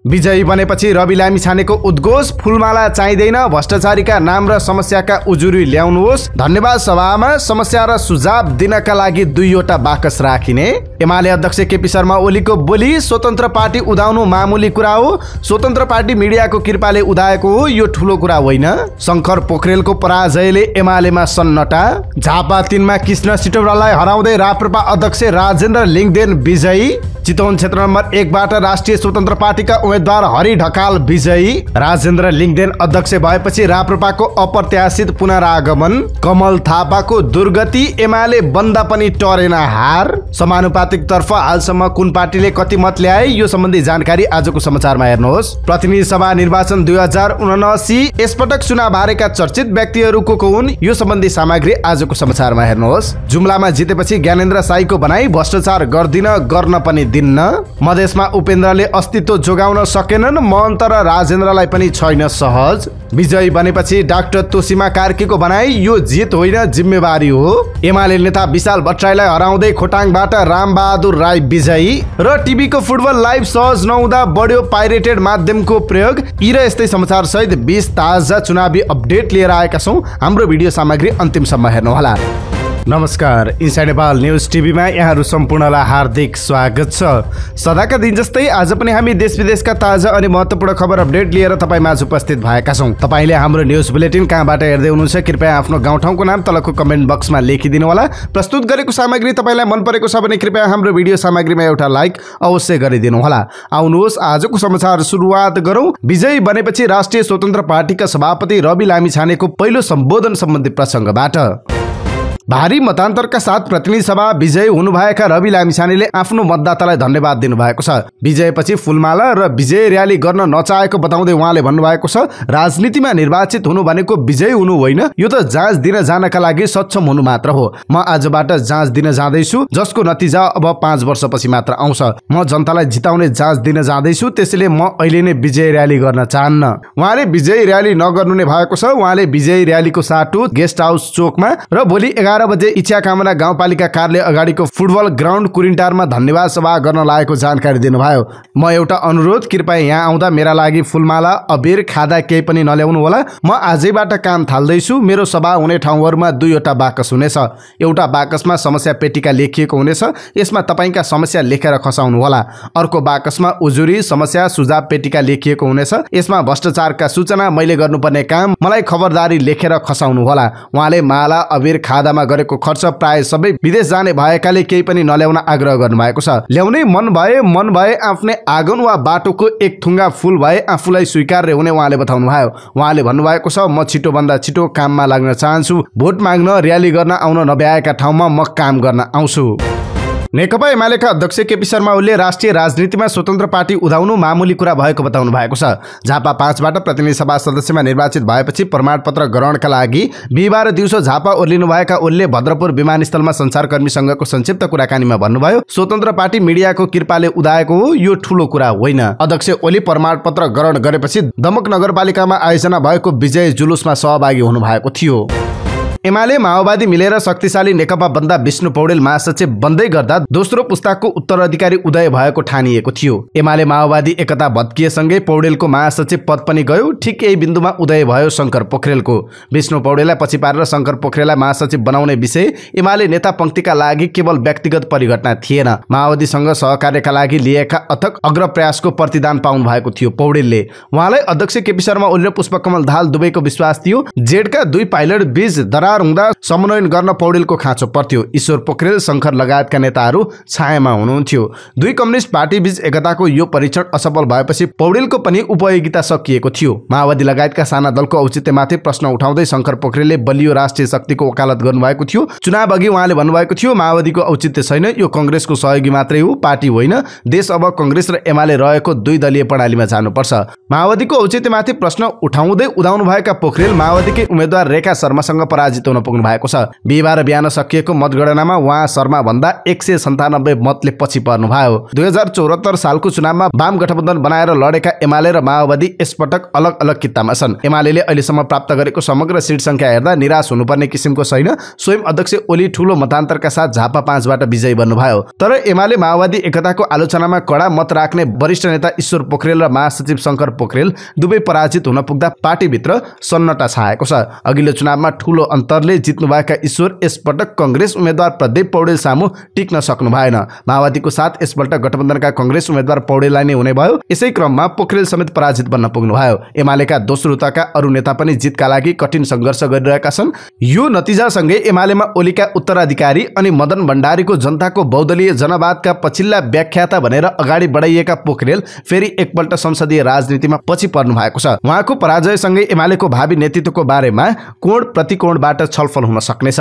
विजयी बनेपछि रवि लामिछानेको उद्घोष, फुलमाला चाहिँदैन, भ्रष्टाचारीका नाम र समस्याका उजुरी ल्याउनुहोस्, धन्यवाद सभामा समस्या र सुझाव दिनका लागि 2वटा बाकस राखिने। एमाले अध्यक्ष केपी शर्मा ओलीको बोली, स्वतन्त्र पार्टी उदाउनु मामुली कुरा हो, स्वतन्त्र पार्टी मिडियाको कृपाले उदाएको हो, यो ठूलो कुरा होइन। शंकर पोखरेलको पराजयले एमालेमा सन्नटा, झापा 3 मा कृष्ण सिटौलालाई हराउँदै राप्रपा अध्यक्ष राजेन्द्र लिङदेन विजयी, चितवन क्षेत्र नम्बर 1 बाट राष्ट्रिय स्वतन्त्र पार्टीका उम्मेद्वार हरि ढकाल विजयी, राजेन्द्र लिङदेन अध्यक्ष भएपछि राप्रपाको अप्रत्याशित पुनरागमन, कमल थापाको दुर्गति, एमाले बन्दा पनि टरेन हार, समानुपातिक तर्फ हालसम्म कुन पार्टीले कति मत ल्याए यो सम्बन्धी जानकारी आजको समाचारमा हेर्नुहोस्। प्रतिनिधि सभा निर्वाचन 2079, यसपटक चुनाव हारेका चर्चित व्यक्तिहरूको हुन्, यो सम्बन्धी सामग्री आजको समाचारमा हेर्नुहोस्। जुम्लामा जितेपछि ज्ञानेन्द्र साईको भनाई, भ्रष्टाचार गर्न पनि दिन्न, मधेसमा उपेन्द्रले अस्तित्व जोगाउन सकेनन्, महन्त र राजेन्द्रलाई पनि छैन सहज, विजयी बनेपछि डाक्टर तोसीमा कार्कीको भनाई, यो जित होइन जिम्मेवारी हो, एमाले नेता विशाल भट्टराईलाई हराउँदै खोटाङबाट रामबहादुर राई विजयी, र टिभीको फुटबल लाइभ सहज नहुँदा बढ्यो पाइरेटेड माध्यमको प्रयोग। यी र यस्तै समाचार सहित 20 ताजा चुनावी अपडेट लिएर आएका छौं। हाम्रो भिडियो सामग्री अन्तिमसम्म हेर्नुहोला। नमस्कार, इनसाइड नेपाल न्यूज टिभीमा यहाँहरू सम्पूर्णलाई हार्दिक स्वागत छ। सदाका दिन जस्तै आज पनि हामी देश विदेशका ताजा अनि महत्त्वपूर्ण खबर अपडेट लिएर तपाईमाझ उपस्थित भएका छौं। तपाईले हाम्रो न्यूज बुलेटिन कहाँबाट हेर्दै हुनुहुन्छ कृपया आफ्नो गाउँठाउँको नाम तलको कमेन्ट बक्समा लेखिदिनु होला। प्रस्तुत गरेको सामग्री तपाईलाई मन परेको छ भने कृपया हाम्रो भिडियो सामग्रीमा एउटा लाइक अवश्य गरिदिनु होला। आउनुहोस् आजको समाचार सुरुवात गरौँ। विजयी बनेपछि राष्ट्रिय स्वतन्त्र पार्टीका सभापति रवि लामिछानेको पहिलो सम्बोधन सम्बन्धी प्रसङ्गबाट। भारी मतान्तरका साथ प्रतिनिधि सभा विजयी हुनुभएका रवि लामिछानेले आफ्नो मतदातालाई धन्यवाद दिनुभएको छ। विजयपछि फुलमाला र विजय र्याली गर्न नचाहेको बताउँदै उहाँले भन्नुभएको छ, राजनीतिमा निर्वाचित हुनु भनेको विजयी हुनु होइन, यो त जाँच दिन जानका लागि सक्षम हुनु मात्र हो। म आजबाट जाँच दिन जाँदैछु, जसको नतिजा अब 5 वर्षपछि मात्र आउँछ। म जनतालाई जिताउने जाँच दिन जाँदैछु, त्यसैले म अहिले नै विजय र्याली गर्न चाहन्न। उहाँले विजय र्याली नगर्नु नै भएको छ। उहाँले विजय र्यालीको साटो गेस्ट हाउस चोकमा र भोलि 11 बजे इच्छा कामना गाउँपालिका कार्यालय अगाडिको फुटबल ग्राउन्ड कुरिन्टारमा धन्यवाद सभा गर्न लागेको जानकारी दिनुभयो। म एउटा अनुरोध, कृपया यहाँ आउँदा मेरा लागि फुलमाला अबिर खादा केही पनि नल्याउनु होला। म आजैबाट काम थाल्दैछु। मेरो सभा हुने ठाउँहरूमा 2वटा बाकस हुनेछ। एउटा बाकसमा समस्या पेटिका लेखिएको हुनेछ, यसमा तपाईका समस्या लेखेर खसाउनु होला। अर्को बाकसमा उजुरी समस्या सुझाव पेटिका लेखिएको हुनेछ, यसमा भ्रष्टाचारका सूचना, मैले गर्नुपर्ने काम, मलाई खबरदारी लेखेर खसाउनु होला। उहाँले माला अबिर खादामा गरेको खर्च प्राय सबै विदेश जाने भएकाले केही पनि नल्याउन आग्रह गर्नुभएको छ। ल्याउनै मन भए आफ्नै आँगन वा बाटोको एक थुङ्गा फूल भए आफूलाई स्वीकार्य हुने उहाँले बताउनुभयो। उहाँले भन्नुभएको छ, म छिटोभन्दा छिटो काममा लाग्न चाहन्छु। भोट माग्न र्याली गर्न आउन नभ्याएका ठाउँमा म काम गर्न आउँछु। नेकपा एमालेका अध्यक्ष केपी शर्मा ओलीले राष्ट्रिय राजनीतिमा स्वतन्त्र पार्टी उदाउनु मामुली कुरा भएको बताउनु भएको छ। झापा 5 बाट प्रतिनिधि सभा सदस्यमा निर्वाचित भएपछि प्रमाणपत्र ग्रहणका लागि बिहिबार दिउँसो झापा ओर्लिनुभएका ओलीले भद्रपुर विमानस्थलमा सञ्चारकर्मीसँगको संक्षिप्त कुराकानीमा भन्नुभयो, स्वतन्त्र पार्टी मिडियाको कृपाले उदाएको हो, यो ठूलो कुरा होइन। अध्यक्ष ओली प्रमाणपत्र ग्रहण गरेपछि दमक नगरपालिकामा आयोजना भएको विजय जुलुसमा सहभागी हुनुभएको थियो। एमाले माओवादी मिलेर शक्तिशाली नेकपा बन्दा विष्णु पौडेल महासचिव बन्दै गर्दा दोस्रो पुस्ताको उत्तराधिकारी उदय भएको ठानिएको थियो। एमाले माओवादी एकता भत्किएसँगै पौडेलको महासचिव पद पनि गयो। ठिक यही बिन्दुमा उदय भयो शंकर पोखरेलको। विष्णु पौडेललाई पछि पारेर शंकर पोखरेललाई महासचिव बनाउने विषय एमाले नेता पंक्तिका लागि केवल व्यक्तिगत परिघटना थिएन, माओवादीसँग सहकार्यका लागि लिएका अथक अग्रप्रयासको प्रतिदान पाउनु भएको थियो पौडेलले। उहाँलाई अध्यक्ष केपी शर्मा ओली र पुष्पकमल दाहाल दुवैको विश्वास थियो। जेडका 2 पाइलट बीच दरार हुँदा समन्वयन गर्न पौडेलको खाँचो पर्थ्यो। ईश्वर पोखरेल, शंकर लगायतका नेताहरू छायामा हुनुहुन्थ्यो। 2 कम्युनिस्ट पार्टी बीच एकताको यो परीक्षण असफल भएपछि पौडेलको पनि उपयोगिता सकिएको थियो। माओवादी लगायतका साना दलको औचित्यमाथि प्रश्न उठाउँदै शंकर पोखरेलले बलियो राष्ट्रिय शक्तिको वकालत गर्नुभएको थियो। चुनाव अघि उहाँले भन्नुभएको थियो, माओवादीको औचित्य छैन, यो कंग्रेसको सहयोगी मात्रै हो, पार्टी होइन। देश अब कंग्रेस र एमाले रहेको 2 दलीय प्रणालीमा जानुपर्छ। माओवादीको औचित्यमाथि प्रश्न उठाउँदै उदाउनु भएका पोखरेल माओवादीकै उम्मेद्वार रेखा शर्मासँग पराजित पराजित हुन पुग्नु भएको छ। बिहिबार बिहान सकिएको मतगणनामा उहाँ शर्मा भन्दा 197 मतले पछि पर्नुभयो। 2074 सालको चुनावमा वाम गठबन्धन बनाएर लडेका एमाले र माओवादी यसपटक अलग अलग कित्तामा छन्। एमाले अहिलेसम्म प्राप्त गरेको समग्र सिट संख्या हेर्दा निराश हुनुपर्ने किसिमको छैन। स्वयं अध्यक्ष ओली ठूलो मतान्तरका साथ झापा 5 बाट विजयी बन्नुभयो। तर एमाले माओवादी एकताको आलोचनामा कडा मत राख्ने वरिष्ठ नेता ईश्वर पोखरेल र महासचिव शंकर पोखरेल दुवै पराजित हुन पुग्दा पार्टीभित्र सन्नटा छाएको छ। अघिल्लो चुनावमा ठूलो अन्तरले जित्नुभएका ईश्वर यसपटक कंग्रेस उम्मेद्वार प्रदीप पौडेल सामु टिक्न सक्नु भएन। माओवादीको साथ यसपल्ट गठबन्धनका कंग्रेस उम्मेद्वार पौडेललाई नै हुने भयो। यसै क्रममा पोखरेल समेत पराजित बन्न पुग्नुभयो। एमालेका दोस्रो तहका अरू नेता पनि जितका लागि कठिन संघर्ष गरिरहेका छन्। यो नतिजासँगै एमालेमा ओलीका उत्तराधिकारी अनि मदन भण्डारीको जनताको बहुदलीय जनवादका पछिल्ला व्याख्याता भनेर अगाडि बढाइएका पोखरेल फेरि एकपल्ट संसदीय राजनीतिमा पछि पर्नु भएको छ। उहाँको पराजयसँगै एमालेको भावी नेतृत्वको बारेमा कोण प्रतिकोणबाट छलफल हुन सक्नेछ।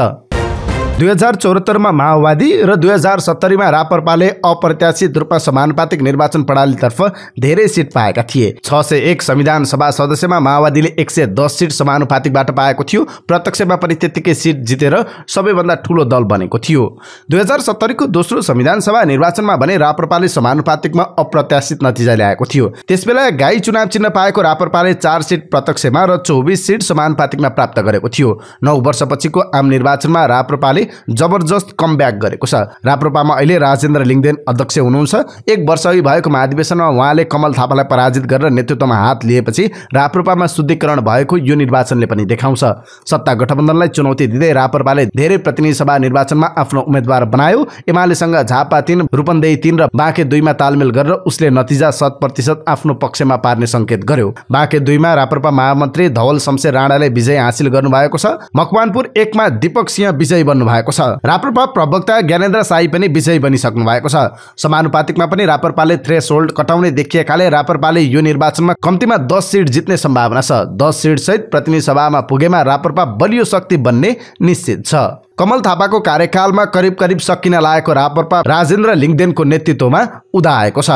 2074 मा माओवादी र 2070 मा राप्रपाले अप्रत्याशित रूपमा समानुपातिक निर्वाचन प्रणालीतर्फ धेरै सिट पाएका थिए। 601 संविधान सभा सदस्यमा माओवादीले 110 सिट समानुपातिकबाट पाएको थियो। प्रत्यक्षमा पनि त्यतिकै सिट जितेर सबैभन्दा ठूलो दल बनेको थियो। 2070 को दोस्रो संविधान सभा निर्वाचनमा भने राप्रपाले समानुपातिकमा अप्रत्याशित नतिजा ल्याएको थियो। त्यसबेला गाई चुनाव चिन्ह पाएको राप्रपाले 4 सिट प्रत्यक्षमा र 24 सिट समानुपातिकमा प्राप्त गरेको थियो। 9 वर्षपछिको आम निर्वाचनमा राप्रपाले जबरजस्त कमब्याक गरेको छ। राप्रपामा अहिले राजेन्द्र लिङदेन अध्यक्ष हुनुहुन्छ। 1 वर्ष अघि भएको महाधिवेशनमा उहाँले कमल थापालाई पराजित गरेर नेतृत्वमा हात लिएपछि राप्रपामा शुद्धिकरण भएको यो निर्वाचनले पनि देखाउँछ। सत्ता गठबन्धनलाई चुनौती दिँदै राप्रपाले धेरै प्रतिनिधि सभा निर्वाचनमा आफ्नो उम्मेद्वार बनायो। एमालेसँग झापा 3, रूपन्देही 3 र बाँके 2 मा तालमेल गरेर उसले नतिजा 100% आफ्नो पक्षमा पार्ने संकेत गर्यो। बाँके 2 मा राप्रपा महामन्त्री धवल शमशेर राणाले विजय हासिल गर्नुभएको छ। मकवानपुर 1 मा दीपक सिंह विजयी बन्नुभएको छ। राप्रपा प्रवक्ता ज्ञानेन्द्र साई पनि विजयी बनिसक्नु भएको छ। समानुपातिकमा पनि राप्रपाले थ्रेसहोल्ड कटाउने देखिएकाले राप्रपाले यो निर्वाचनमा कम्तीमा 10 सिट जित्ने सम्भावना छ। 10 सिट सहित प्रतिनिधि सभामा पुगेमा राप्रपा बलियो शक्ति बन्ने निश्चित छ। कमल थापाको कार्यकालमा करिब सकिन लागेको राप्रपा राजेन्द्र लिङदेनको नेतृत्वमा उदाएको छ।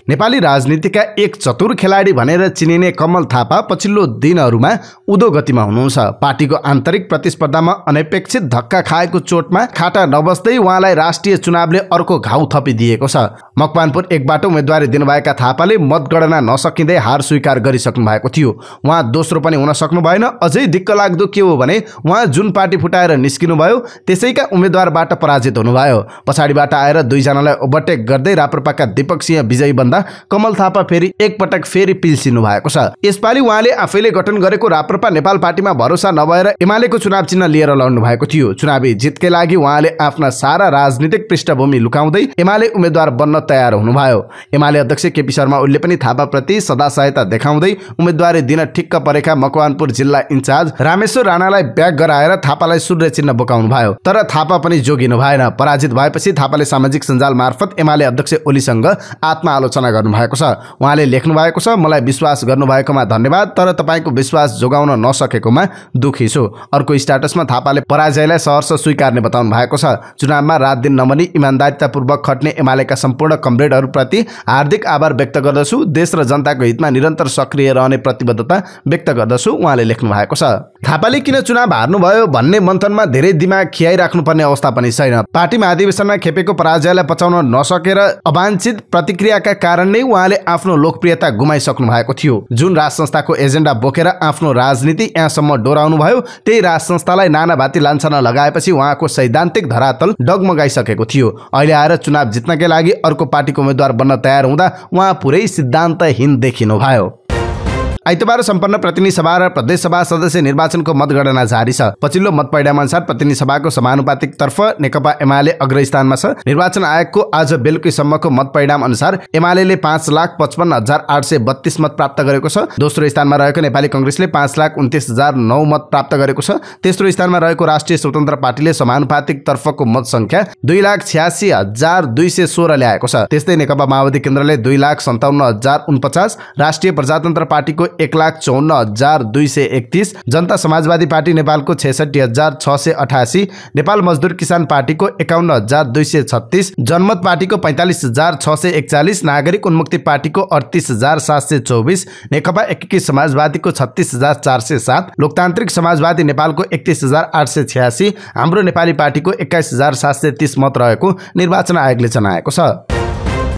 नेपाली राजनीतिका एक चतुर खेलाडी भनेर चिनिने कमल थापा पछिल्लो दिनहरूमा उदो गतिमा हुनुहुन्छ। पार्टीको आन्तरिक प्रतिस्पर्धामा अनपेक्षित धक्का खाएको चोटमा खाटा नबस्दै उहाँलाई राष्ट्रिय चुनावले अर्को घाउ थपिदिएको छ। मकवानपुर 1 बाट उम्मेदवारी दिनुभएका थापाले मतगणना नसकिँदै हार स्वीकार गरिसक्नु भएको थियो। उहाँ दोस्रो पनि हुन सक्नु भएन। अझै दिक्क लाग्दो के हो भने उहाँ जुन पार्टी फुटाएर निस्किनु भयो त्यसैका उम्मेदवारबाट पराजित हुनुभयो। पछाडिबाट आएर 2 जनालाई ओभरटेक गर्दै राप्रपाका दीपक सिंह विजयी बन्दा कमल थापा फेरि एकपटक फेरि पिल्सिनु भएको छ। यसपालि उहाँले आफैले गठन गरेको राप्रपा नेपाल पार्टीमा भरोसा नभएर एमालेको चुनाव चिन्ह लिएर लड्नु भएको थियो। चुनावी जितकै लागि उहाँले आफ्ना सारा राजनीतिक पृष्ठभूमि लुकाउँदै एमाले उम्मेद्वार बन्न तयार हुनुभयो। एमाले अध्यक्ष केपी शर्मा ओलीले पनि थापाप्रति सदा सहायता देखाउँदै उम्मेदवारी दिन ठिक्क परेका मकवानपुर जिल्ला इन्चार्ज रामेश्वर राणालाई ब्याक गराएर थापालाई सूर्य चिन्ह बोकाउनु भयो। तर थापा पनि जोगिनु भएन। पराजित भएपछि थापाले सामाजिक सञ्जाल मार्फत एमाले अध्यक्ष ओलीसँग आत्मआलोचना गर्नु भएको छ। उहाँले लेख्नु भएको छ, मलाई विश्वास गर्नुभएकोमा धन्यवाद, तर तपाईको विश्वास जोगाउन नसकेकोमा दुखी छु। अर्को स्ट्याटसमा थापाले पराजयलाई सहर्ष स्वीकार्ने बताउनु भएको छ। चुनावमा रात दिन नमनी इमानदारीतापूर्वक खट्ने एमालेका सम्पूर्ण कमरेडहरूप्रति हार्दिक आभार व्यक्त गर्दछु। देश र जनताको हितमा निरन्तर सक्रिय रहने प्रतिबद्धता व्यक्त गर्दछु उहाँले लेख्नु भएको छ। थापाले किन चुनाव हार्नुभयो भन्ने मन्थनमा धेरै दिमाग खियाइराख्नुपर्ने अवस्था पनि छैन। पार्टी महाधिवेशनमा खेपेको पराजयलाई पचाउन नसकेर अवाञ्छित प्रतिक्रियाका कारण नै उहाँले आफ्नो लोकप्रियता गुमाइसक्नु भएको थियो। जुन राज संस्थाको एजेन्डा बोकेर आफ्नो राजनीति यहाँसम्म डोराउनु भयो त्यही राज संस्थालाई नानाभाती लान्छना लगाएपछि उहाँको सैद्धान्तिक धरातल डगमगाइसकेको थियो। अहिले आएर चुनाव जित्नकै लागि अर्को पार्टीको उम्मेद्वार बन्न तयार हुँदा उहाँ पुरै सिद्धान्तहीन देखिनु भयो। आइतबार सम्पन्न प्रतिनिधि सभा र प्रदेश सभा सदस्य निर्वाचनको मतगणना जारी छ। पछिल्लो मतपरिणाम अनुसार प्रतिनिधि सभाको समानुपातिक तर्फ नेकपा एमाले अग्रस्थानमा छ। निर्वाचन आयोगको आज बेलुकीसम्मको मतपरिणाम अनुसार एमाले 5,55,832 मत प्राप्त गरेको छ। दोस्रो स्थानमा रहेको नेपाली कांग्रेसले 5,29,009 मत प्राप्त गरेको छ। तेस्रो स्थानमा रहेको राष्ट्रिय स्वतन्त्र पार्टीले समानुपातिक तर्फको मत संख्या 2,86,216 ल्याएको छ। त्यस्तै नेकपा माओवादी केन्द्रले 2,57,049, राष्ट्रिय प्रजातन्त्र पार्टीको 1,54,231, जनता समाजवादी पार्टी नेपालको 66,688, नेपाल मजदुर किसान पार्टीको 51,236, जनमत पार्टीको 45,641, नागरिक उन्मुक्ति पार्टीको 38,724, नेकपा एकीकृत समाजवादीको 36,407, लोकतान्त्रिक समाजवादी नेपालको 31,886, हाम्रो नेपाली पार्टीको 21,730 मत रहेको निर्वाचन आयोगले जनाएको छ।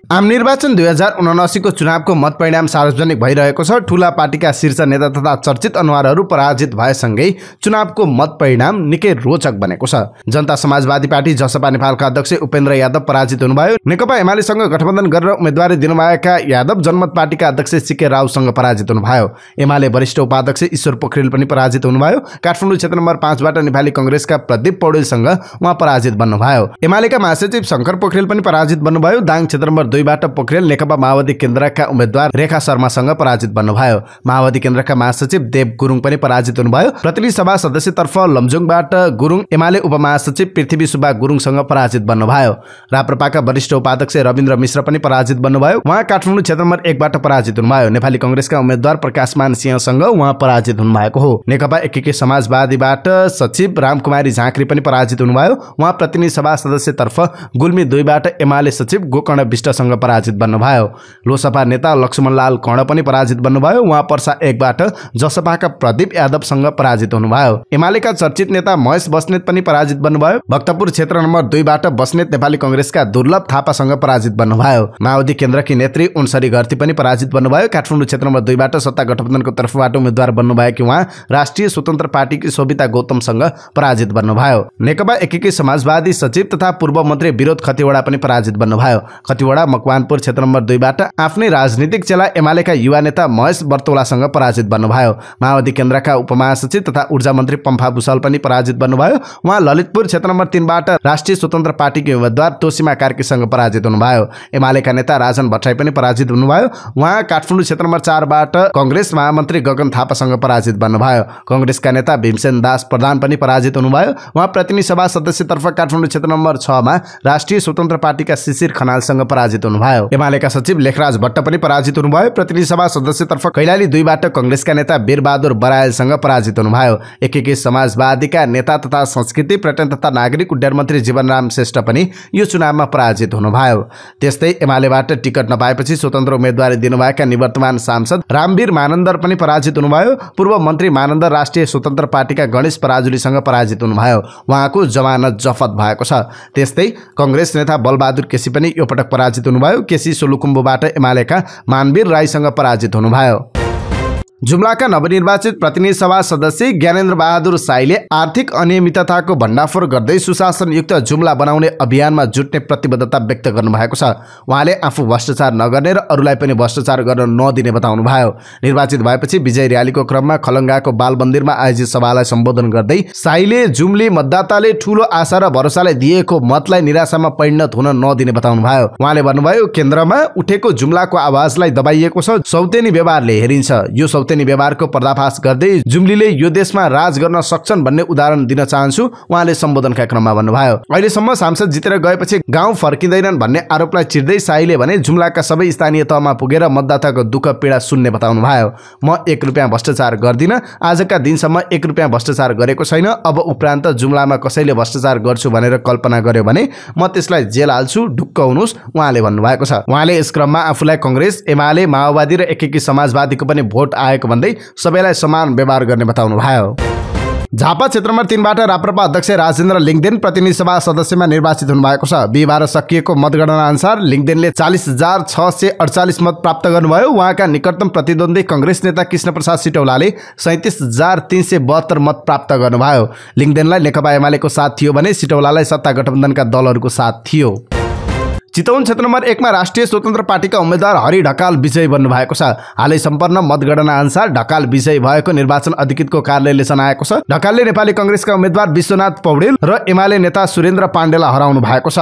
आम निर्वाचन 2079 को चुनावको मत परिणाम सार्वजनिक भइरहेको छ। ठूला पार्टीका शीर्ष नेता तथा चर्चित अनुहारहरू पराजित भएसँगै चुनावको मत परिणाम निकै रोचक बनेको छ। जनता समाजवादी पार्टी जसपा नेपालका अध्यक्ष उपेन्द्र यादव पराजित हुनुभयो। नेकपा एमालेसँग गठबन्धन गरेर उम्मेदवारी दिनुभएका यादव जनमत पार्टीका अध्यक्ष सीके रावसँग पराजित हुनुभयो। एमाले वरिष्ठ उपाध्यक्ष ईश्वर पोखरेल पनि पराजित हुनुभयो। काठमाडौँ क्षेत्र नम्बर 5 बाट नेपाली कांग्रेसका प्रदीप पौडेलसँग उहाँ पराजित बन्नुभयो। एमालेका महासचिव शंकर पोखरेल पनि पराजित बन्नुभयो। दाङ क्षेत्र नम्बर 2 बाट पोखरेल नेकपा माओवादी केन्द्रका उम्मेदवार रेखा शर्मासँग पराजित बन्नुभयो। माओवादी केन्द्रका महासचिव देव गुरुङ पनि पराजित हुनुभयो। प्रतिनिधि सभा सदस्यतर्फ लमजुङबाट गुरुङ, एमाले उपमहासचिव पृथ्वी सुब्बा गुरुङसँग पराजित बन्नुभयो। राप्रपाका वरिष्ठ उपाध्यक्ष रविन्द्र मिश्र पनि पराजित बन्नुभयो। उहाँ काठमाडौँ क्षेत्र नम्बर 1 बाट पराजित हुनुभयो। नेपाली कांग्रेसका उम्मेदवार प्रकाशमान सिंहसँग उहाँ पराजित हुनुभएको हो। नेकपा एकीकृत समाजवादीबाट सचिव रामकुमारी झाँक्री पनि पराजित हुनुभयो। उहाँ प्रतिनिधि सभा सदस्यतर्फ गुल्मी 2 बाट एमाले सचिव गोकर्ण विष्टसँग पराजित बन्नुभयो। लोसपा नेता लक्ष्मणलाल कर्ण पनि पराजित बन्नुभयो। उहाँ पर्सा 1 बाट जसपाका प्रदीप यादवसँग पराजित हुनुभयो। एमालेका चर्चित नेता महेश बस्नेत पनि पराजित बन्नुभयो। भक्तपुर क्षेत्र नम्बर 2 बाट बस्नेत नेपाली कांग्रेसका दुर्लभ थापासँग पराजित बन्नुभयो। माओवादी केन्द्रकी नेत्री उन्सरी घरती पनि पराजित बन्नुभयो। काठमाडौँ क्षेत्र नम्बर 2 बाट सत्ता गठबन्धनको तर्फबाट उम्मेदवार बन्नुभएकी उहाँ राष्ट्रिय स्वतन्त्र पार्टीकी शोभिता गौतमसँग पराजित बन्नुभयो। नेकपा एकीकृत समाजवादी सचिव तथा पूर्व मन्त्री विरोध खतिवडा पनि पराजित बन्नुभयो। खतिवडा मकवानपुर क्षेत्र नम्बर 2 बाट आफ्नै राजनीतिक चेला एमालेका युवा नेता महेश बर्तौलासँग पराजित बन्नुभयो। माओवादी केन्द्रका उपमहासचिव तथा ऊर्जा मन्त्री पम्फा भूषाल पनि पराजित बन्नुभयो। उहाँ ललितपुर क्षेत्र नम्बर 3 बाट राष्ट्रिय स्वतन्त्र पार्टीकी उम्मेदवार तोसीमा कार्कीसँग पराजित हुनुभयो। एमालेका नेता राजन भट्टराई पनि पराजित हुनुभयो। उहाँ काठमाडौँ क्षेत्र नम्बर 4 बाट कांग्रेस महामन्त्री गगन थापासँग पराजित बन्नुभयो। कांग्रेसका नेता भीमसेन दास प्रधान पनि पराजित हुनुभयो। उहाँ प्रतिनिधि सभा सदस्यतर्फ काठमाडौँ क्षेत्र नम्बर 6 मा राष्ट्रिय स्वतन्त्र पार्टीका शिशिर खनालसँग पराजित हुनुभयो। एमालेका सचिव लेखराज भट्ट पनि पराजित हुनुभयो। प्रतिनिधि सभा सदस्यतर्फ कैलाली 2 बाट कांग्रेसका नेता वीरबहादुर बराइलसँग पराजित हुनुभयो। एकीकृत समाजवादीका नेता तथा संस्कृति पर्यटन तथा नागरिक उड्डयन मन्त्री जीवनराम श्रेष्ठ पनि यो चुनावमा पराजित हुनुभयो। त्यस्तै एमालेबाट टिकट नपाएपछि स्वतन्त्र उम्मेदवारी दिनुभएका निवर्तमान सांसद रामवीर मानन्दर पनि पराजित हुनुभयो। पूर्व मन्त्री मानन्दर राष्ट्रिय स्वतन्त्र पार्टीका गणेश पराजुलीसँग पराजित हुनुभयो। उहाँको जमानत जफत भएको छ। त्यस्तै कांग्रेस नेता बलबहादुर केसी पनि यो पटक पराजित हुनुभयो। केसी सोलुखुम्बुबाट एमालेका मानवीर राईसँग पराजित हुनुभयो। जुम्लाका नवनिर्वाचित प्रतिनिधि सभा सदस्य ज्ञानेन्द्र बहादुर साईले आर्थिक अनियमितताको भण्डाफोर गर्दै सुशासनयुक्त जुम्ला बनाउने अभियानमा जुट्ने प्रतिबद्धता व्यक्त गर्नुभएको छ। उहाँले आफू भ्रष्टाचार नगर्ने र अरूलाई पनि भ्रष्टाचार गर्न नदिने बताउनुभयो। निर्वाचित भएपछि विजय र्यालीको क्रममा खलङ्गाको बाल मन्दिरमा आयोजित सभालाई सम्बोधन गर्दै साईले जुम्ली मतदाताले ठूलो आशा र भरोसाले दिएको मतलाई निराशामा परिणत हुन नदिने बताउनुभयो। उहाँले भन्नुभयो, केन्द्रमा उठेको जुम्लाको आवाजलाई दबाइएको छ। सौतेनी व्यवहारले हेरिन्छ। यो सौतेनी व्यवहारको पर्दाफास गर्दै जुम्लीले यो देशमा राज गर्न सक्छन् भन्ने उदाहरण दिन चाहन्छु, उहाँले सम्बोधनका क्रममा भन्नुभयो। अहिलेसम्म सांसद जितेर गएपछि गाउँ फर्किँदैनन् भन्ने आरोपलाई चिर्दै साईले भने जुम्लाका सबै स्थानीय तहमा पुगेर मतदाताको दुःख पीडा सुन्ने बताउनुभयो। म 1 रुपैयाँ भ्रष्टाचार गर्दिन, आजका दिनसम्म 1 रुपैयाँ भ्रष्टाचार गरेको छैन। अब उपरान्त जुम्लामा कसैले भ्रष्टाचार गर्छु भनेर कल्पना गर्यो भने म त्यसलाई जेल हाल्छु, ढुक्क हुनुहोस्, उहाँले भन्नुभएको छ। उहाँले यस क्रममा आफूलाई कांग्रेस, एमाले, माओवादी र एकीकृत समाजवादीको पनि भोट आएको भन्दै सबैलाई समान व्यवहार गर्ने बताउनुभयो। झापा क्षेत्र नम्बर 3 बाट राप्रपा अध्यक्ष राजेन्द्र लिङदेन प्रतिनिधि सभा सदस्यमा निर्वाचित हुनुभएको छ। बिहिबार सकिएको मतगणना अनुसार लिङदेनले 40,648 मत प्राप्त गर्नुभयो। उहाँका निकटतम प्रतिद्वन्दी कांग्रेस नेता कृष्णप्रसाद सिटौलाले 37,372 मत प्राप्त गर्नुभयो। लिङदेनलाई नेकपा एमालेको साथ थियो भने सिटौलालाई सत्ता गठबन्धनका दलहरूको साथ थियो। चितवन क्षेत्र नम्बर 1 मा राष्ट्रिय स्वतन्त्र पार्टीका उम्मेदवार हरि ढकाल विजयी बन्नु भएको छ। हालै सम्पन्न मतगणना अनुसार ढकाल विजयी भएको निर्वाचन अधिकृतको कार्यालयले जनाएको छ। ढकालले नेपाली कांग्रेसका उम्मेदवार विश्वनाथ पौडेल र एमाले नेता सुरेन्द्र पाण्डेलाई हराउनु भएको छ।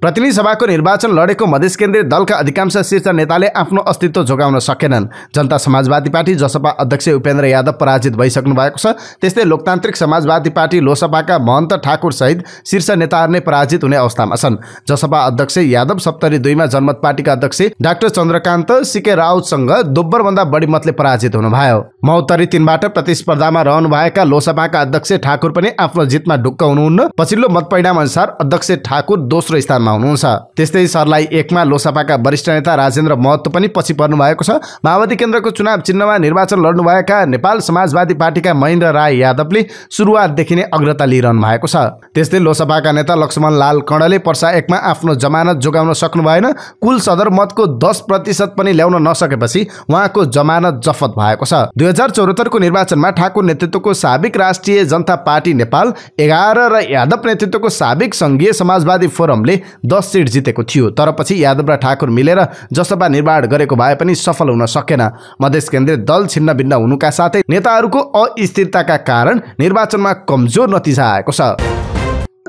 प्रतिनिधि सभाको निर्वाचन लडेको मधेस केन्द्रीय दलका अधिकांश शीर्ष नेताले आफ्नो अस्तित्व जोगाउन सकेनन्। जनता समाजवादी पार्टी जसपा अध्यक्ष उपेन्द्र यादव पराजित भइसक्नु भएको छ। त्यस्तै लोकतान्त्रिक समाजवादी पार्टी लोसपाका महन्त ठाकुर सहित शीर्ष नेताहरू नै पराजित हुने अवस्थामा छन्। जसपा अध्यक्ष यादव सप्तरी 2 मा जनमत पार्टीका अध्यक्ष डाक्टर चन्द्रकान्त सीके राउतसँग दोब्बरभन्दा बढी मतले पराजित हुनुभयो। महोत्तरी 3 बाट प्रतिस्पर्धामा रहनुभएका लोसपाका अध्यक्ष ठाकुर पनि आफ्नो जितमा ढुक्क हुनुहुन्न। पछिल्लो मत परिणाम अनुसार अध्यक्ष ठाकुर दोस्रो स्थानमा हुनुहुन्छ। त्यस्तै सर्लाही 1 मा लोसपाका वरिष्ठ नेता राजेन्द्र महतो पनि पछि पर्नु भएको छ। माओवादी केन्द्रको चुनाव चिन्हमा निर्वाचन लड्नुभएका नेपाल समाजवादी पार्टीका महेन्द्र राय यादवले सुरुवातदेखि नै अग्रता लिइरहनु भएको छ। त्यस्तै लोसपाका नेता लक्ष्मण लाल कणले पर्सा 1 मा आफ्नो जमानत जोगाउन सक्नु भएन। कुल सदरमतको 10% पनि ल्याउन नसकेपछि उहाँको जमानत जफत भएको छ। 2074 को निर्वाचनमा ठाकुर नेतृत्वको साबिक राष्ट्रिय जनता पार्टी नेपाल 11 र यादव नेतृत्वको साबिक संघीय समाजवादी फोरमले 10 सिट जितेको थियो। तर पछि यादव र ठाकुर मिलेर जसपा निर्माण गरेको भए पनि सफल हुन सकेन। मधेस केन्द्रीय दल छिन्न भिन्न हुनुका साथै नेताहरूको अस्थिरताका कारण निर्वाचनमा कमजोर नतिजा आएको छ।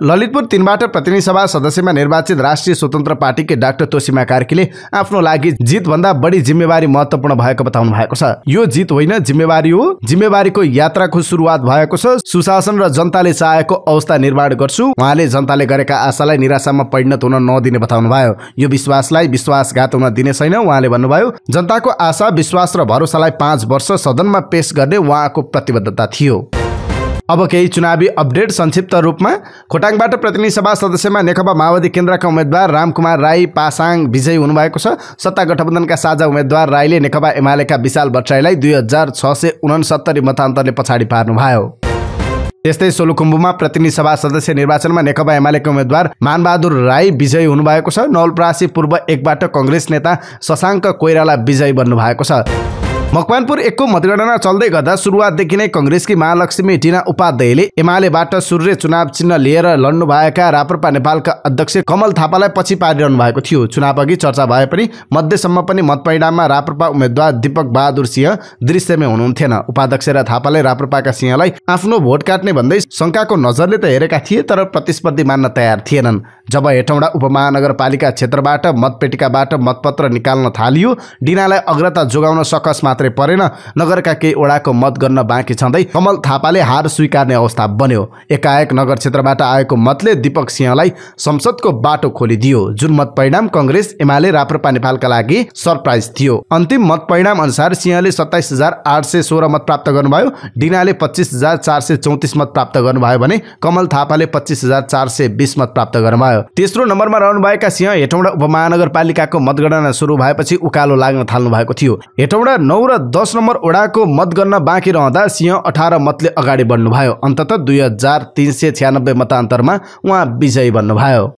ललितपुर 3 बाट प्रतिनिधि सभा सदस्यमा निर्वाचित राष्ट्रिय स्वतन्त्र पार्टीकै डाक्टर तोसीमा कार्कीले आफ्नो लागि जितभन्दा बढी जिम्मेवारी महत्त्वपूर्ण भएको बताउनु भएको छ। यो जित होइन, जिम्मेवारी हो। जिम्मेवारीको यात्राको सुरुवात भएको छ। सुशासन र जनताले चाहेको अवस्था निर्माण गर्छु। उहाँले जनताले गरेका आशालाई निराशामा परिणत हुन नदिने बताउनु भयो। यो विश्वासलाई विश्वासघात हुन दिने छैन। उहाँले भन्नुभयो, जनताको आशा विश्वास र भरोसालाई 5 वर्ष सदनमा पेश गर्ने उहाँको प्रतिबद्धता थियो। अब केही चुनावी अपडेट संक्षिप्त रूपमा। खोटाङबाट प्रतिनिधि सभा सदस्यमा नेकपा माओवादी केन्द्रका उम्मेद्वार रामकुमार राई पासाङ विजयी हुनुभएको छ। सत्ता गठबन्धनका साझा उम्मेद्वार राईले नेकपा एमालेका विशाल भट्टराईलाई 2669 मतान्तरले पछाडि पार्नुभयो। त्यस्तै सोलुखुम्बुमा प्रतिनिधि सभा सदस्य निर्वाचनमा नेकपा एमालेका उम्मेद्वार मानबहादुर राई विजयी हुनुभएको छ। नवलपरासी पूर्व 1 बाट कांग्रेस नेता शशाङ्क कोइराला विजयी बन्नु भएको छ। मकवानपुर 1 को मतगणना चल्दै गर्दा सुरुवातदेखि नै कांग्रेसकी महालक्ष्मी टीना उपाध्यायले एमालेबाट सूर्य चुनाव चिन्ह लिएर लड्नुभएका राप्रपा नेपालका अध्यक्ष कमल थापालाई पछि पारिरहनु भएको थियो। चुनाव अघि चर्चा भए पनि मध्यसम्म पनि मत परिणाममा राप्रपा उम्मेद्वार दीपक बहादुर सिंह दृश्यमै हुनुहुन्थेन। उपाध्यक्ष र थापाले राप्रपाका सिंहलाई आफ्नो भोट काट्ने भन्दै शंकाको नजरले त हेरेका थिए, तर प्रतिस्पर्धी मान्न तयार थिएनन्। जब हेटौँडा उपमहानगरपालिका क्षेत्रबाट मतपेटिकाबाट मतपत्र निकाल्न थालियो, डिनालाई अग्रता जोगाउन सकस मात्रै परेन। नगरका केही ओडाको मत गर्न बाँकी छँदै कमल थापाले हार स्वीकार्ने अवस्था बन्यो। एकाएक नगर क्षेत्रबाट आएको मतले दीपक सिंहलाई संसदको बाटो खोलिदियो, जुन मत परिणाम कांग्रेस एमाले राप्रपा नेपालका लागि सरप्राइज थियो। अन्तिम मत परिणाम अनुसार सिंहले 27816 मत प्राप्त गर्नुभयो, डिनाले 25434 मत प्राप्त गर्नुभयो भने कमल थापाले 25420 मत प्राप्त गर्नुभयो। तेस्रो नम्बरमा रहनुभएका सिंह हेटौँडा उपमहानगरपालिकाको मतगणना सुरु भएपछि उकालो लाग्न थाल्नु भएको थियो। हेटौँडा 9 र 10 नम्बर ओडाको मत गर्न बाँकी रहँदा सिंह 18 मतले अगाडि बढ्नुभयो। अन्ततः 2396 मतान्तरमा उहाँ विजयी बन्नुभयो।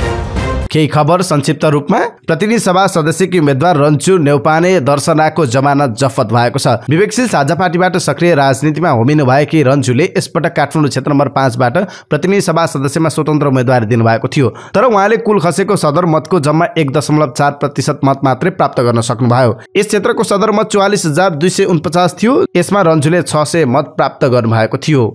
केही खबर संक्षिप्त रूपमा। प्रतिनिधि सभा सदस्यकी उम्मेद्वार रन्चु नेउपाने दर्शनाको जमानत जफत भएको छ। विवेकशील साझा पार्टीबाट सक्रिय राजनीतिमा होमिनु भएकी रन्चुले यसपटक काठमाडौँ क्षेत्र नम्बर 5 बाट प्रतिनिधि सभा सदस्यमा स्वतन्त्र उम्मेदवारी दिनुभएको थियो। तर उहाँले कुल खसेको सदरमतको जम्मा 1.4% मत मात्रै प्राप्त गर्न सक्नुभयो। यस क्षेत्रको सदरमत 44249 थियो। यसमा रन्चुले 600 मत प्राप्त गर्नुभएको थियो।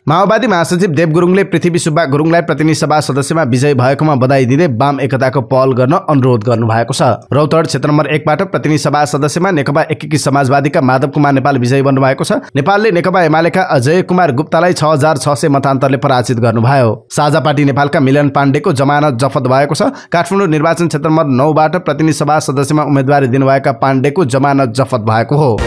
माओवादी महासचिव देव गुरुङले पृथ्वी सुब्बा गुरुङलाई प्रतिनिधि सभा सदस्यमा विजयी भएकोमा बधाई दिँदै वाम एकताको पहल गर्न अनुरोध गर्नुभएको छ। रौतहट क्षेत्र नम्बर 1 बाट प्रतिनिधि सभा सदस्यमा नेकपा एकीकृत समाजवादीका माधव कुमार नेपाल विजयी बन्नुभएको छ। नेपालले नेकपा एमालेका अजय कुमार गुप्तालाई 6600 मतान्तरले पराजित गर्नुभयो। साझा पार्टी नेपालका मिलन पाण्डेको जमानत जफत भएको छ। काठमाडौँ निर्वाचन क्षेत्र नम्बर 9 बाट प्रतिनिधि सभा सदस्यमा उम्मेदवारी दिनुभएका पाण्डेको जमानत जफत भएको हो।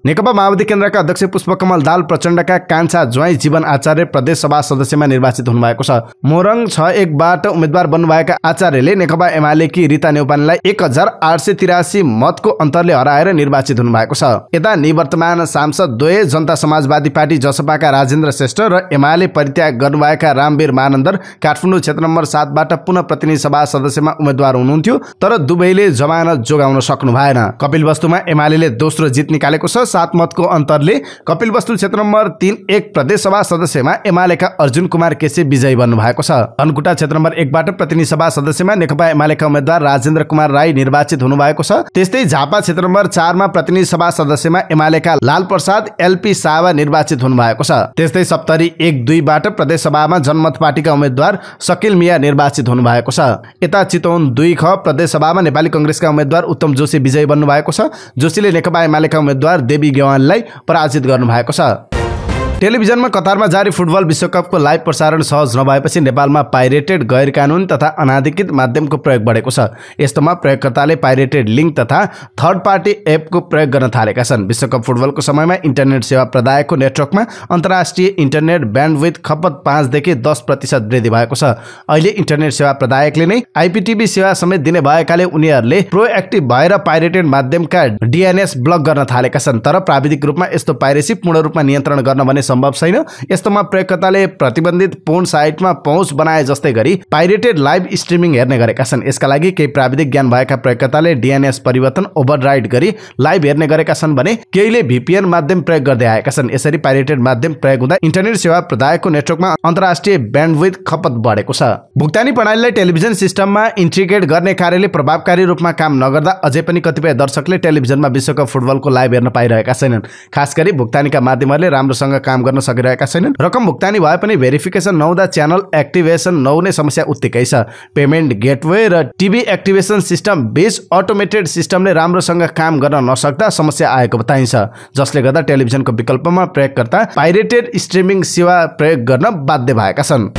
नेकपा माओवादी केन्द्रका अध्यक्ष पुष्पकमल दाल प्रचण्डका कान्छा ज्वाइँ जीवन आचार्य प्रदेश सभा सदस्यमा निर्वाचित हुनुभएको छ। मोरङ 6-1 बाट उम्मेद्वार बन्नुभएका आचार्यले नेकपा एमालेकी रीता नेउपानेलाई 1883 मतको अन्तरले हराएर निर्वाचित हुनुभएको छ। यता निवर्तमान सांसद द्वय जनता समाजवादी पार्टी जसपाका राजेन्द्र श्रेष्ठ र एमाले परित्याग गर्नुभएका रामवीर मानन्दर काठमाडौँ क्षेत्र नम्बर 7 बाट पुनः प्रतिनिधि सभा सदस्यमा उम्मेद्वार हुनुहुन्थ्यो, तर दुवैले जमानत जोगाउन सक्नु भएन। कपिलवस्तुमा एमाले दोस्रो जित निकालेको छ। 7 मतको अन्तरले कपिलवस्तु क्षेत्र नम्बर 3-1 प्रदेशसभा सदस्यमा एमालेका अर्जुन कुमार केसी विजयी बन्नु भएको छ। धनकुटा क्षेत्र नम्बर 1 बाट प्रतिनिधि सभा सदस्यमा नेकपा एमालेका उम्मेद्वार राजेन्द्र कुमार राई निर्वाचित हुनुभएको छ। त्यस्तै झापा क्षेत्र नम्बर 4 मा प्रतिनिधि सभा सदस्यमा एमालेका लाल प्रसाद एलपी सावा निर्वाचित हुनुभएको छ। त्यस्तै सप्तरी 1-2 बाट प्रदेशसभामा जनमत पार्टीका उम्मेद्वार शकील मिया निर्वाचित हुनुभएको छ। यता चितवन 2 प्रदेशसभामा नेपाली कांग्रेसका उम्मेद्वार उत्तम जोशी विजयी बन्नु भएको छ। जोशीले नेकपा एमालेका उम्मेद्वार देवी गेवानलाई पराजित गर्नु भएको छ। टेलिभिजनमा कतारमा जारी फुटबल विश्वकपको लाइभ प्रसारण सहज नभएपछि नेपालमा पाइरेटेड गैर कानुनी तथा अनाधिकृत माध्यमको प्रयोग बढेको छ। यस्तोमा प्रयोगकर्ताले पाइरेटेड लिङ्क तथा थर्ड पार्टी एपको प्रयोग गर्न थालेका छन्। विश्वकप फुटबलको समयमा इन्टरनेट सेवा प्रदायकको नेटवर्कमा अन्तर्राष्ट्रिय इन्टरनेट ब्यान्डविड्थ खपत 5 देखि 10% वृद्धि भएको छ। अहिले इन्टरनेट सेवा प्रदायकले नै आइपीटीभी सेवा समेत दिने भएकाले उनीहरूले प्रोएक्टिभ भएर पाइरेटेड माध्यमका डीएनएस ब्लक गर्न थालेका छन्। तर प्राविधिक रूपमा यस्तो पाइरेसी पूर्ण रूपमा नियन्त्रण गर्न भने सम्भव छैन। यस्तोमा प्रयोगकर्ताले प्रतिबन्धित पोर्न साइटमा पहुँच बनाए जस्तै गरी पाइरेटेड लाइभ स्ट्रिमिङ हेर्ने गरेका छन्। यसका लागि केही प्राविधिक ज्ञान भएका प्रयोगकर्ताले डीएनएस परिवर्तन ओभरराइड गरी लाइभ हेर्ने गरेका छन् भने केहीले VPN माध्यम प्रयोग गर्दै आएका छन्। यसरी पाइरेटेड माध्यम प्रयोग हुँदा इन्टरनेट सेवा प्रदायकको नेटवर्कमा अन्तर्राष्ट्रिय ब्यान्डविड्थ खपत बढेको छ। भुक्तानी प्रणालीलाई टेलिभिजन सिस्टममा इन्टिग्रेट गर्ने कार्यले प्रभावकारी रूपमा काम नगर्दा अझै पनि कतिपय दर्शकले टेलिभिजनमा विश्वकप फुटबलको लाइभ हेर्न पाइरहेका छैनन्। खास गरी भुक्तानीका माध्यमहरूले राम्रोसँग काम गर्न सकिरहेका छैनन्। रकम भुक्तानी भए पनि भेरिफिकेसन नहुँदा च्यानल एक्टिभेसन नहुने समस्या उत्तिकै छ। पेमेन्ट गेटवे र TV activation system base automated सिस्टमले राम्रोसँग काम गर्न नसक्दा समस्या आएको बताइन्छ, जसले गर्दा टेलिभिजनको विकल्पमा प्रयोगकर्ता पाइरेटेड स्ट्रिमिङ सेवा प्रयोग गर्न बाध्य भएका छन्।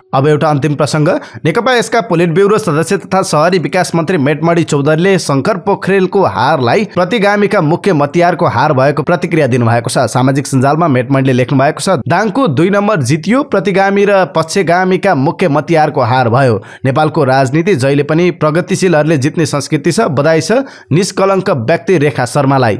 अब एउटा अन्तिम प्रसङ्ग। नेकपा यसका पोलिट ब्युरो सदस्य तथा शहरी विकास मन्त्री मेटमणि चौधरीले शङ्कर पोखरेलको हारलाई प्रतिगामीका मुख्य मतियारको हार भएको प्रतिक्रिया दिनुभएको छ। सामाजिक सञ्जालमा मेटमणिले लेख्नु भएको छ, दाङको 2 नम्बर जितियो, प्रतिगामी र पक्षगामीका मुख्य मतियारको हार भयो। नेपालको राजनीति जहिले पनि प्रगतिशीलहरूले जित्ने संस्कृति छ। बधाई छ निष्कलङ्क व्यक्ति रेखा शर्मालाई।